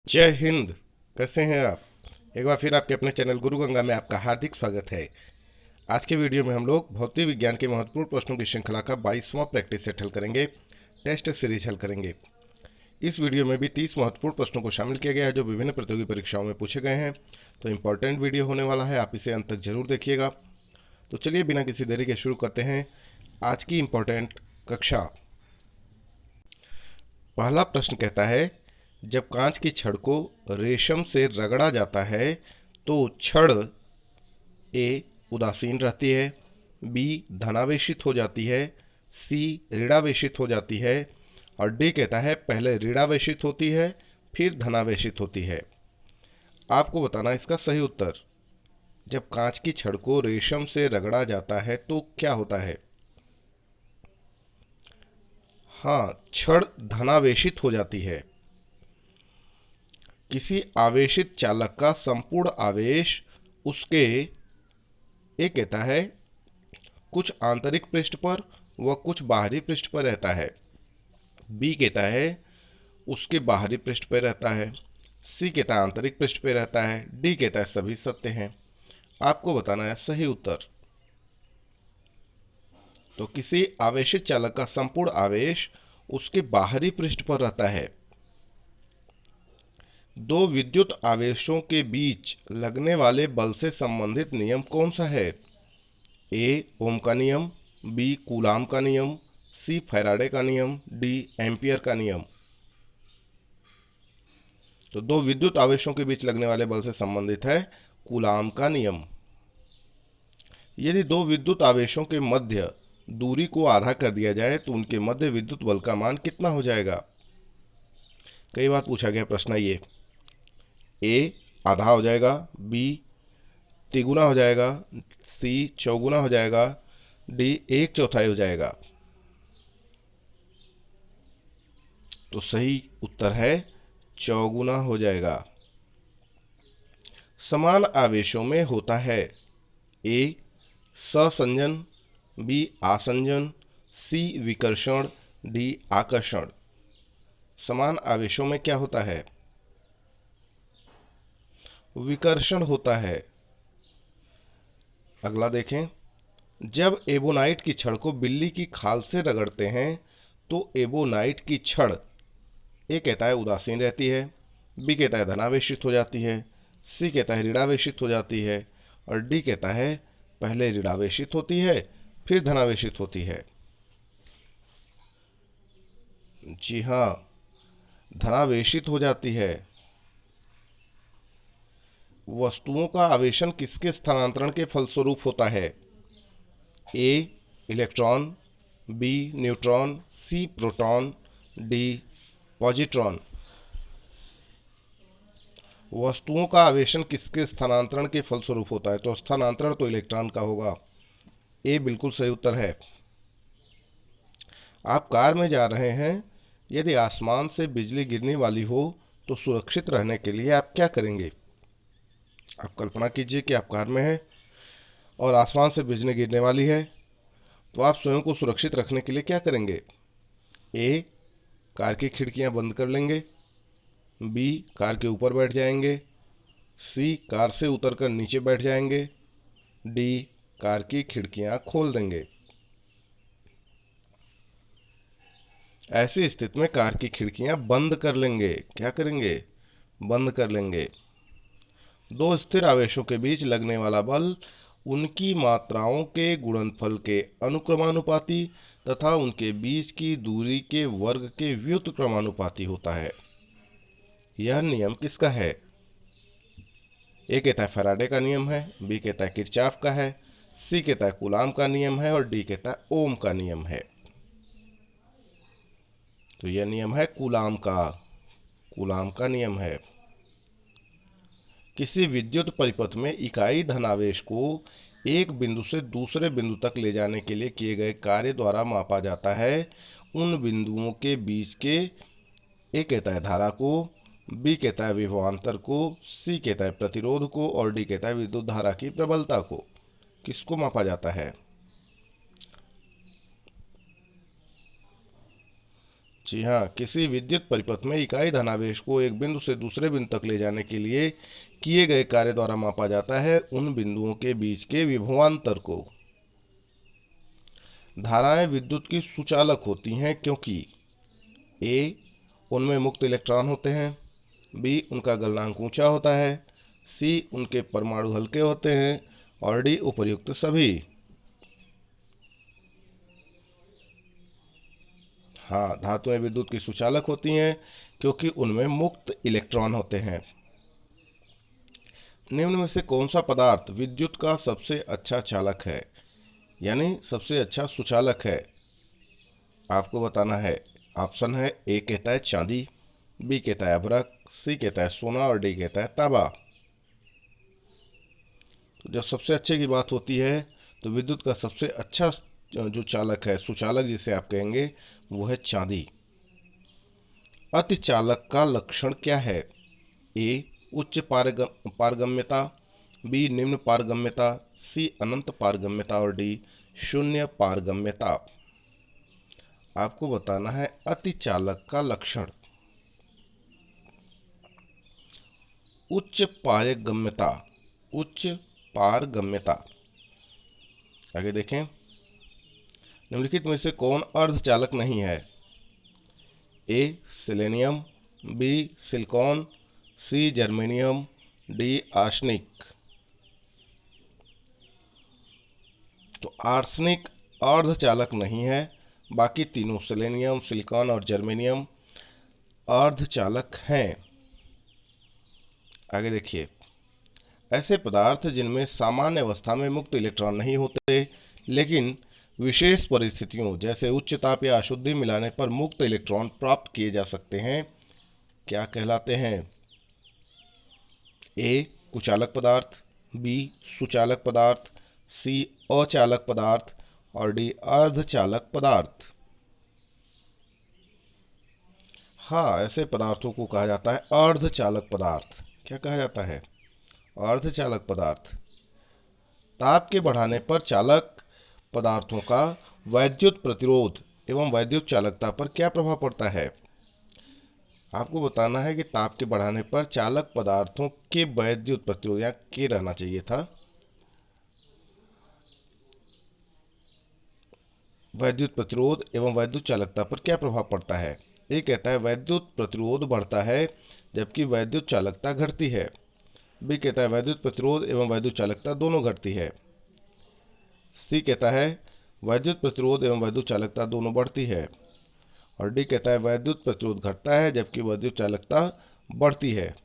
जय हिंद। कैसे हैं आप? एक बार फिर आपके अपने चैनल गुरु गंगा में आपका हार्दिक स्वागत है। आज के वीडियो में हम लोग भौतिक विज्ञान के महत्वपूर्ण प्रश्नों की श्रृंखला का 22वां प्रैक्टिस सेट हल करेंगे, टेस्ट सीरीज हल करेंगे। इस वीडियो में भी 30 महत्वपूर्ण प्रश्नों को शामिल किया गया है जो विभिन्न प्रतियोगी परीक्षाओं में पूछे गए हैं। तो इम्पोर्टेंट वीडियो होने वाला है, आप इसे अंत तक जरूर देखिएगा। तो चलिए बिना किसी देरी के शुरू करते हैं आज की इम्पोर्टेंट कक्षा। पहला प्रश्न कहता है, जब कांच की छड़ को रेशम से रगड़ा जाता है तो छड़ ए उदासीन रहती है, बी धनावेशित हो जाती है, सी ऋणावेशित हो जाती है और डी कहता है पहले ऋणावेशित होती है फिर धनावेशित होती है। आपको बताना इसका सही उत्तर। जब कांच की छड़ को रेशम से रगड़ा जाता है तो क्या होता है? हाँ, छड़ धनावेशित हो जाती है। किसी आवेशित चालक का संपूर्ण आवेश उसके ए कहता है कुछ आंतरिक पृष्ठ पर व कुछ बाहरी पृष्ठ पर रहता है, बी कहता है उसके बाहरी पृष्ठ पर रहता है, सी कहता है आंतरिक पृष्ठ पर रहता है, डी कहता है सभी सत्य हैं। आपको बताना है सही उत्तर। तो किसी आवेशित चालक का संपूर्ण आवेश उसके बाहरी पृष्ठ पर रहता है। दो विद्युत आवेशों के बीच लगने वाले बल से संबंधित नियम कौन सा है? ए ओम का नियम, बी कूलाम का नियम, सी फैराडे का नियम, डी एम्पियर का नियम। तो दो विद्युत आवेशों के बीच लगने वाले बल से संबंधित है कूलाम का नियम। यदि दो विद्युत आवेशों के मध्य दूरी को आधा कर दिया जाए तो उनके मध्य विद्युत बल का मान कितना हो जाएगा? कई बार पूछा गया प्रश्न ये। ए आधा हो जाएगा, बी तिगुना हो जाएगा, सी चौगुना हो जाएगा, डी एक चौथाई हो जाएगा। तो सही उत्तर है चौगुना हो जाएगा। समान आवेशों में होता है ए असंजन, बी आसंजन, सी विकर्षण, डी आकर्षण। समान आवेशों में क्या होता है? विकर्षण होता है। अगला देखें, जब एबोनाइट की छड़ को बिल्ली की खाल से रगड़ते हैं तो एबोनाइट की छड़ ए कहता है उदासीन रहती है, बी कहता है धनावेशित हो जाती है, सी कहता है ऋणावेशित हो जाती है और डी कहता है पहले ऋणावेशित होती है फिर धनावेशित होती है। जी हाँ, धनावेशित हो जाती है। वस्तुओं का आवेशन किसके स्थानांतरण के फलस्वरूप होता है? A electron, B neutron, C proton, D positron. वस्तुओं का आवेशन किसके स्थानांतरण के फलस्वरूप होता है? तो स्थानांतरण तो इलेक्ट्रॉन का होगा। ए बिल्कुल सही उत्तर है। आप कार में जा रहे हैं, यदि आसमान से बिजली गिरने वाली हो तो सुरक्षित रहने के लिए आप क्या करेंगे? आप कल्पना कीजिए कि आप कार में हैं और आसमान से बिजली गिरने वाली है, तो आप स्वयं को सुरक्षित रखने के लिए क्या करेंगे? ए कार की खिड़कियां बंद कर लेंगे, बी कार के ऊपर बैठ जाएंगे, सी कार से उतरकर नीचे बैठ जाएंगे, डी कार की खिड़कियां खोल देंगे। ऐसी स्थिति में कार की खिड़कियां बंद कर लेंगे। क्या करेंगे? बंद कर लेंगे। दो स्थिर आवेशों के बीच लगने वाला बल उनकी मात्राओं के गुणनफल के अनुक्रमानुपाती तथा उनके बीच की दूरी के वर्ग के व्युत्क्रमानुपाती होता है। यह नियम किसका है? ए कहता है फैराडे का नियम है, बी कहता है किरचॉफ का है, सी कहता है कूलाम का नियम है और डी कहता है ओम का नियम है। तो यह नियम है कूलाम का नियम है। किसी विद्युत परिपथ में इकाई धनावेश को एक बिंदु से दूसरे बिंदु तक ले जाने के लिए किए गए कार्य द्वारा मापा जाता है। उन बिंदुओं के बीच के ए कहता है धारा को, बी कहता है विभवांतर को, सी कहता है प्रतिरोध को और डी कहता है विद्युत धारा की प्रबलता को। किसको मापा जाता है? जी हाँ, किसी विद्युत परिपथ में इकाई धनावेश को एक बिंदु से दूसरे बिंदु तक ले जाने के लिए किए गए कार्य द्वारा मापा जाता है उन बिंदुओं के बीच के विभवांतर को। धाराएं विद्युत की सुचालक होती हैं क्योंकि ए, उनमें मुक्त इलेक्ट्रॉन होते हैं, बी, उनका गलनांक ऊंचा होता है, सी, उनके परमाणु हल्के होते हैं और डी, उपर्युक्त सभी। हाँ, धातुएं विद्युत की सुचालक होती हैं क्योंकि उनमें मुक्त इलेक्ट्रॉन होते हैं। निम्न में से कौन सा पदार्थ विद्युत का सबसे अच्छा चालक है, यानी सबसे अच्छा सुचालक है? आपको बताना है। ऑप्शन है, ए कहता है चांदी, बी कहता है अभ्रक, सी कहता है सोना और डी कहता है तांबा। तो जब सबसे अच्छे की बात होती है तो विद्युत का सबसे अच्छा जो चालक है, सुचालक जिसे आप कहेंगे, वो है चांदी। अतिचालक का लक्षण क्या है? ए, उच्च पारगम्यता, बी, निम्न पारगम्यता, सी, अनंत पारगम्यता और डी, शून्य पारगम्यता। आपको बताना है अतिचालक का लक्षण। उच्च पारगम्यता, उच्च पारगम्यता। आगे देखें, निम्नलिखित में से कौन अर्धचालक नहीं है? ए, सिलेनियम, बी, सिलिकॉन, सी, जर्मेनियम, डी, आर्सेनिक। तो आर्सेनिक अर्धचालक नहीं है, बाकी तीनों सेलेनियम, सिलिकॉन और जर्मेनियम अर्धचालक हैं। आगे देखिए, ऐसे पदार्थ जिनमें सामान्य अवस्था में मुक्त इलेक्ट्रॉन नहीं होते लेकिन विशेष परिस्थितियों जैसे उच्च ताप या अशुद्धि मिलाने पर मुक्त इलेक्ट्रॉन प्राप्त किए जा सकते हैं, क्या कहलाते हैं? ए, कुचालक पदार्थ, बी, सुचालक पदार्थ, सी, अचालक पदार्थ और डी, अर्धचालक पदार्थ। हाँ, ऐसे पदार्थों को कहा जाता है अर्धचालक पदार्थ। क्या कहा जाता है? अर्धचालक पदार्थ। ताप के बढ़ाने पर चालक पदार्थों का वैद्युत प्रतिरोध एवं वैद्युत चालकता पर क्या प्रभाव पड़ता है? आपको बताना है कि ताप के बढ़ाने पर चालक पदार्थों के वैद्युत प्रतिरोध, या के रहना चाहिए था, वैद्युत प्रतिरोध एवं वैद्युत चालकता पर क्या प्रभाव पड़ता है? ये कहता है वैद्युत प्रतिरोध बढ़ता है जबकि वैद्युत चालकता घटती है। बी कहता है वैद्युत प्रतिरोध एवं वैद्युत चालकता दोनों घटती है। सी कहता है वैद्युत प्रतिरोध एवं वैद्युत चालकता दोनों बढ़ती है। और डी कहता है वैद्युत प्रतिरोध घटता है जबकि वैद्युत चालकता बढ़ती है।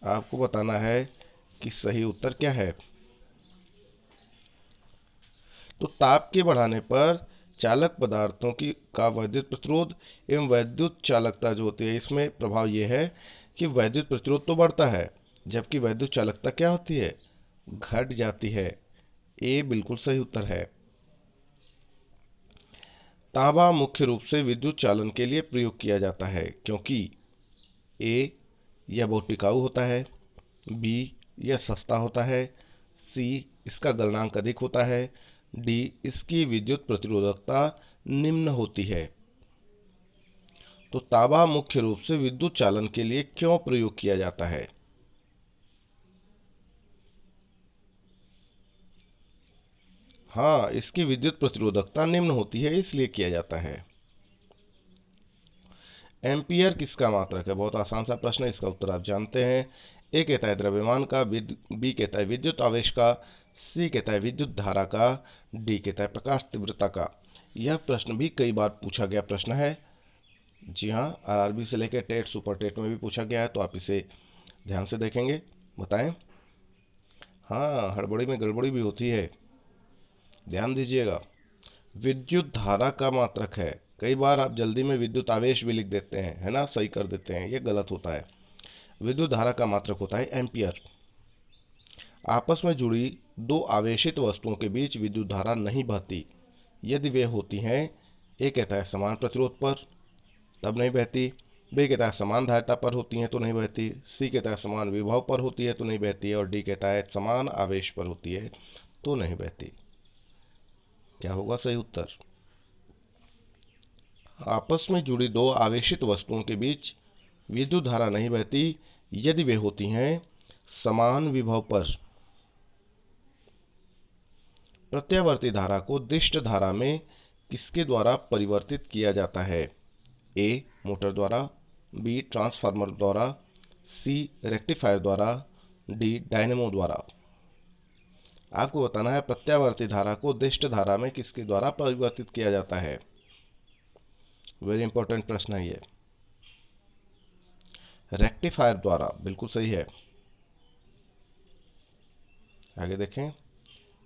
आपको बताना है कि सही उत्तर क्या है। तो ताप के बढ़ाने पर चालक पदार्थों की का वैद्युत प्रतिरोध एवं वैद्युत चालकता जो होती है, इसमें प्रभाव यह है कि वैद्युत प्रतिरोध तो बढ़ता है जबकि वैद्युत चालकता क्या होती है? घट जाती है। ए बिल्कुल सही उत्तर है। तांबा मुख्य रूप से विद्युत चालन के लिए प्रयोग किया जाता है क्योंकि ए, यह बहुत टिकाऊ होता है, बी, यह सस्ता होता है, सी, इसका गलनांक अधिक होता है, डी, इसकी विद्युत प्रतिरोधकता निम्न होती है। तो तांबा मुख्य रूप से विद्युत चालन के लिए क्यों प्रयोग किया जाता है? हाँ, इसकी विद्युत प्रतिरोधकता निम्न होती है इसलिए किया जाता है। एम्पियर किसका मात्रक है? बहुत आसान सा प्रश्न है, इसका उत्तर आप जानते हैं। ए कहता है द्रव्यमान का, बी कहता है विद्युत आवेश का, सी कहता है विद्युत धारा का, डी कहता है प्रकाश तीव्रता का। यह प्रश्न भी कई बार पूछा गया प्रश्न है। जी हाँ, आरआरबी से लेकर टेट, सुपर टेट में भी पूछा गया है, तो आप इसे ध्यान से देखेंगे। बताएं। हाँ, हड़बड़ी में गड़बड़ी भी होती है, ध्यान दीजिएगा। विद्युत धारा का मात्रक है। कई बार आप जल्दी में विद्युत आवेश भी लिख देते हैं, है ना, सही कर देते हैं, ये गलत होता है। विद्युत धारा का मात्रक होता है एम्पियर। आपस में जुड़ी दो आवेशित वस्तुओं के बीच विद्युत धारा नहीं बहती यदि वे होती हैं। ए कहता है समान प्रतिरोध पर, तब नहीं बहती। बी कहता है समान धारिता पर होती हैं तो नहीं बहती। सी कहता है समान विभव पर होती है तो नहीं बहती। और डी कहता है समान आवेश पर होती है तो नहीं बहती। क्या होगा सही उत्तर? आपस में जुड़ी दो आवेशित वस्तुओं के बीच विद्युत धारा नहीं बहती यदि वे होती हैं समान विभव पर। प्रत्यावर्ती धारा को दिष्ट धारा में किसके द्वारा परिवर्तित किया जाता है? ए मोटर द्वारा, बी ट्रांसफार्मर द्वारा, सी रेक्टिफायर द्वारा, डी डायनेमो द्वारा। आपको बताना है प्रत्यावर्ती धारा को दिष्ट धारा में किसके द्वारा परिवर्तित किया जाता है। वेरी इंपॉर्टेंट प्रश्न है ये। रेक्टिफायर द्वारा, बिल्कुल सही है। आगे देखें,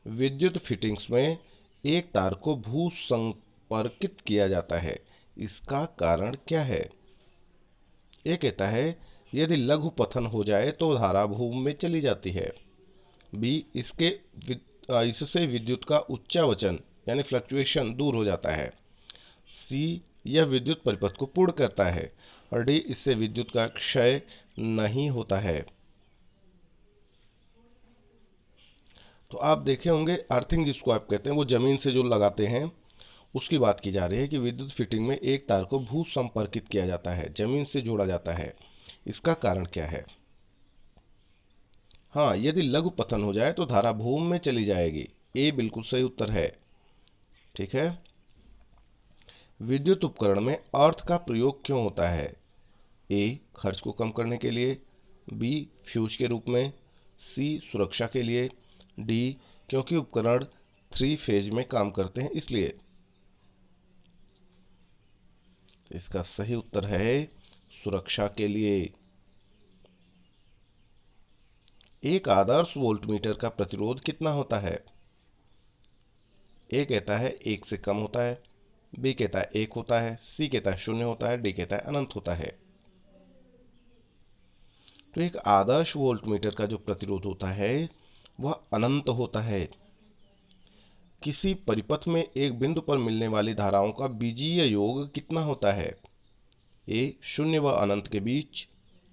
विद्युत फिटिंग्स में एक तार को भू संपर्कित किया जाता है, इसका कारण क्या है? ये कहता है यदि लघु पतन हो जाए तो धारा भूमि में चली जाती है। बी इससे विद्युत का उच्चावचन यानी फ्लक्चुएशन दूर हो जाता है। सी यह विद्युत परिपथ को पूर्ण करता है। और डी इससे विद्युत का क्षय नहीं होता है। तो आप देखे होंगे अर्थिंग जिसको आप कहते हैं वो जमीन से जो लगाते हैं उसकी बात की जा रही है कि विद्युत फिटिंग में एक तार को भू संपर्कित किया जाता है, जमीन से जोड़ा जाता है। इसका कारण क्या है? हाँ, यदि लघु पतन हो जाए तो धारा भूमि में चली जाएगी। ए बिल्कुल सही उत्तर है। ठीक है। विद्युत उपकरण में अर्थ का प्रयोग क्यों होता है? ए खर्च को कम करने के लिए, बी फ्यूज के रूप में, सी सुरक्षा के लिए, डी क्योंकि उपकरण 3 फेज में काम करते हैं इसलिए। इसका सही उत्तर है सुरक्षा के लिए। एक आदर्श वोल्टमीटर का प्रतिरोध कितना होता है? ए कहता है 1 से कम होता है, बी कहता है 1 होता है, सी कहता है 0 होता है, डी कहता है अनंत होता है। तो एक आदर्श वोल्टमीटर का जो प्रतिरोध होता है वह अनंत होता है। किसी परिपथ में एक बिंदु पर मिलने वाली धाराओं का बीजीय योग कितना होता है? ए 0 व अनंत के बीच,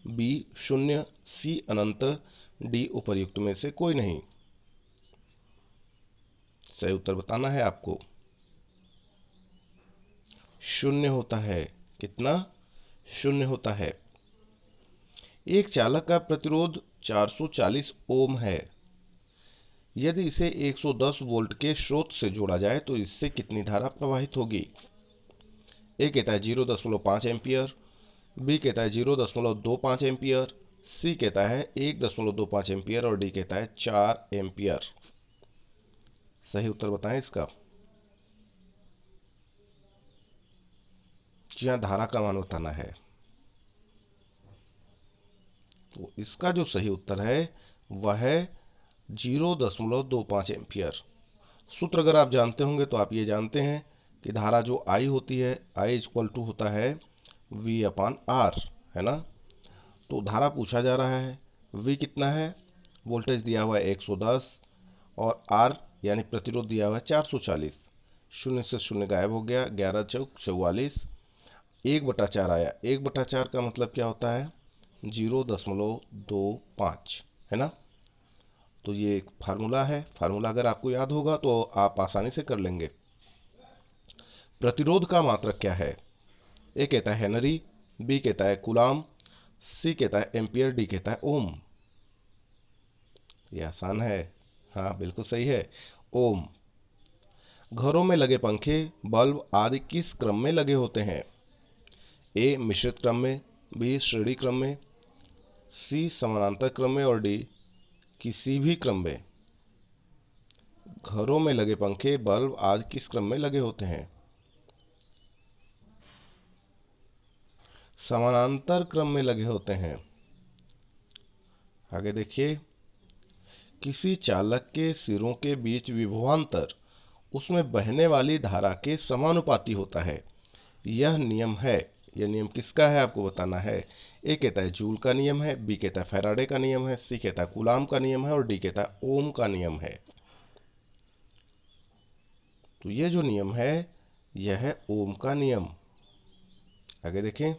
बी 0, सी अनंत, डी उपर्युक्त में से कोई नहीं। सही उत्तर बताना है आपको। 0 होता है। कितना? 0 होता है। एक चालक का प्रतिरोध 440 ओम है। यदि इसे 110 वोल्ट के स्रोत से जोड़ा जाए तो इससे कितनी धारा प्रवाहित होगी? ए कहता है 0.5 एम्पियर, बी कहता है 0.25 एम्पियर, सी कहता है 1.25 एम्पियर और डी कहता है 4 एम्पियर। सही उत्तर बताएं इसका। जी हाँ, धारा का मान बताना है। तो इसका जो सही उत्तर है वह है 0.25 एम्पियर। सूत्र अगर आप जानते होंगे तो आप ये जानते हैं कि धारा जो I होती है, I इक्वल टू होता है V/R, है ना। तो धारा पूछा जा रहा है, V कितना है? वोल्टेज दिया हुआ है 110 और R यानी प्रतिरोध दिया हुआ है 440। 0 से 0 गायब हो गया, 11 चौक 44, 1/4 आया। 1/4 का मतलब क्या होता है? 0.25, है ना। तो ये एक फार्मूला है। फार्मूला अगर आपको याद होगा तो आप आसानी से कर लेंगे। प्रतिरोध का मात्रक क्या है? ए कहता है हेनरी, बी कहता है कूलाम, सी कहता है एम्पियर, डी कहता है ओम। ये आसान है। हाँ बिल्कुल सही है, ओम। घरों में लगे पंखे, बल्ब आदि किस क्रम में लगे होते हैं? ए मिश्रित क्रम में, बी श्रेणी क्रम में, सी समानांतर क्रम में और डी किसी भी क्रम में। घरों में लगे पंखे, बल्ब आदि किस क्रम में लगे होते हैं? समानांतर क्रम में लगे होते हैं। आगे देखिए, किसी चालक के सिरों के बीच विभवांतर उसमें बहने वाली धारा के समानुपाती होता है। यह नियम है। यह नियम किसका है आपको बताना है। ए कहता है जूल का नियम है, बी कहता है फैराडे का नियम है, सी कहता है कूलाम का नियम है और डी कहता है ओम का नियम है। तो ये जो नियम है यह है ओम का नियम। आगे देखें,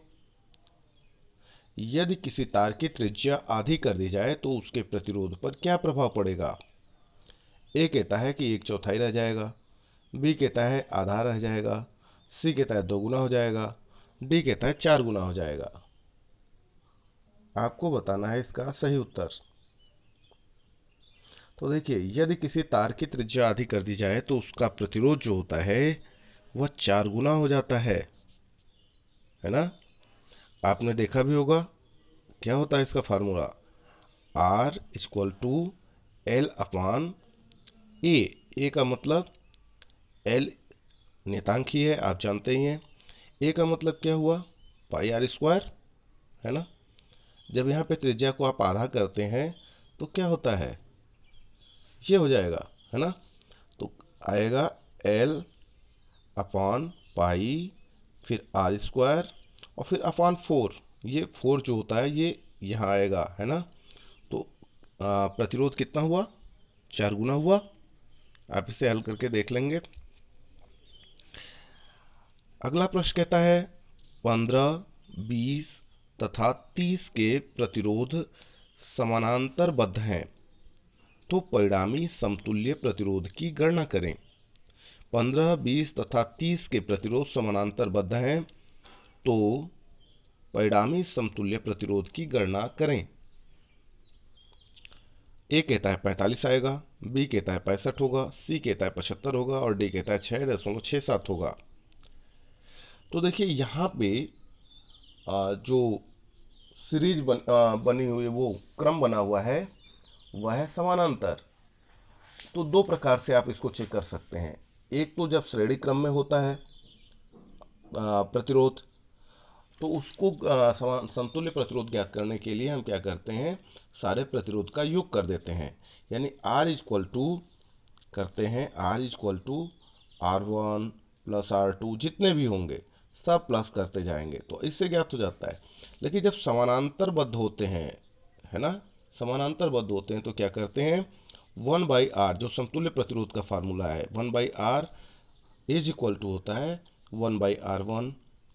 यदि किसी तार की त्रिज्या आधी कर दी जाए तो उसके प्रतिरोध पर क्या प्रभाव पड़ेगा? ए कहता है कि 1/4 रह जाएगा, बी कहता है आधा रह जाएगा, सी कहता है 2 गुना हो जाएगा, डी कहता है 4 गुना हो जाएगा। आपको बताना है इसका सही उत्तर। तो देखिए, यदि किसी तार की त्रिज्या आधी कर दी जाए तो उसका प्रतिरोध जो होता है वह 4 गुना हो जाता है ना। आपने देखा भी होगा, क्या होता है इसका formula, R equal to L upon A. A का मतलब एल नियतांक ही है, आप जानते ही हैं। ए का मतलब क्या हुआ, पाई आर स्क्वायर, है ना। जब यहाँ पे त्रिज्या को आप आधा करते हैं तो क्या होता है, ये हो जाएगा, है ना। तो आएगा एल अपान पाई, फिर आर स्क्वायर, और फिर अपान 4। ये 4 जो होता है ये यहाँ आएगा, है ना। तो प्रतिरोध कितना हुआ, 4 गुना हुआ। आप इसे हल करके देख लेंगे। अगला प्रश्न कहता है 15, 20 तथा 30 के प्रतिरोध समानांतरबद्ध हैं, तो परिणामी समतुल्य प्रतिरोध की गणना करें। 15, 20 तथा 30 के प्रतिरोध समानांतरबद्ध हैं, तो परिणामी समतुल्य प्रतिरोध की गणना करें। ए कहता है 45 आएगा, बी कहता है 65 होगा, सी कहता है 75 होगा, और डी कहता है 6.67 होगा। तो देखिए यहाँ पे जो सीरीज बनी हुई, वो क्रम बना हुआ है, वह है समानांतर। तो दो प्रकार से आप इसको चेक कर सकते हैं। एक तो जब श्रेणी क्रम में होता है प्रतिरोध, तो उसको समतुल्य प्रतिरोध ज्ञात करने के लिए हम क्या करते हैं, सारे प्रतिरोध का योग कर देते हैं। यानी R इक्वल टू करते हैं, R equal to R1 plus R2, जितने भी होंगे सब प्लस करते जाएंगे, तो इससे ज्ञात हो जाता है। लेकिन जब समानांतरबद्ध होते हैं, है ना, समानांतरबद्ध होते हैं, तो क्या करते हैं, 1/R, जो समतुल्य प्रतिरोध का फार्मूला है, 1/R इज इक्वल टू होता है 1/R1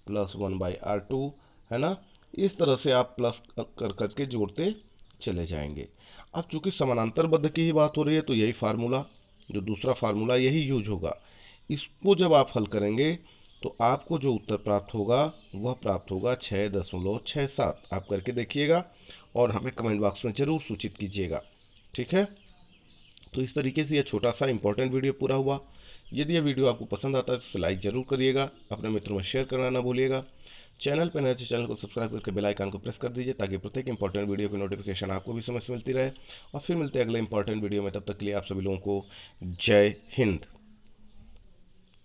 प्लस 1/R2, है ना। इस तरह से आप प्लस कर करके जोड़ते चले जाएंगे। अब चूंकि समानांतरबद्ध की ही बात हो रही है, तो यही फार्मूला, जो दूसरा फार्मूला, यही यूज होगा। इसको जब आप हल करेंगे तो आपको जो उत्तर प्राप्त होगा वह प्राप्त होगा 6.67। आप करके देखिएगा और हमें कमेंट बॉक्स में ज़रूर सूचित कीजिएगा, ठीक है। तो इस तरीके से यह छोटा सा इंपॉर्टेंट वीडियो पूरा हुआ। यदि यह वीडियो आपको पसंद आता है तो लाइक ज़रूर करिएगा, अपने मित्रों में शेयर करना ना भूलिएगा। चैनल पर नए तो चैनल को सब्सक्राइब करके बेल आइकन को प्रेस कर दीजिए, ताकि प्रत्येक इंपॉर्टेंट वीडियो की नोटिफिकेशन आपको भी समय से मिलती रहे। और फिर मिलते हैं अगले इंपॉर्टेंट वीडियो में, तब तक के लिए आप सभी लोगों को जय हिंद।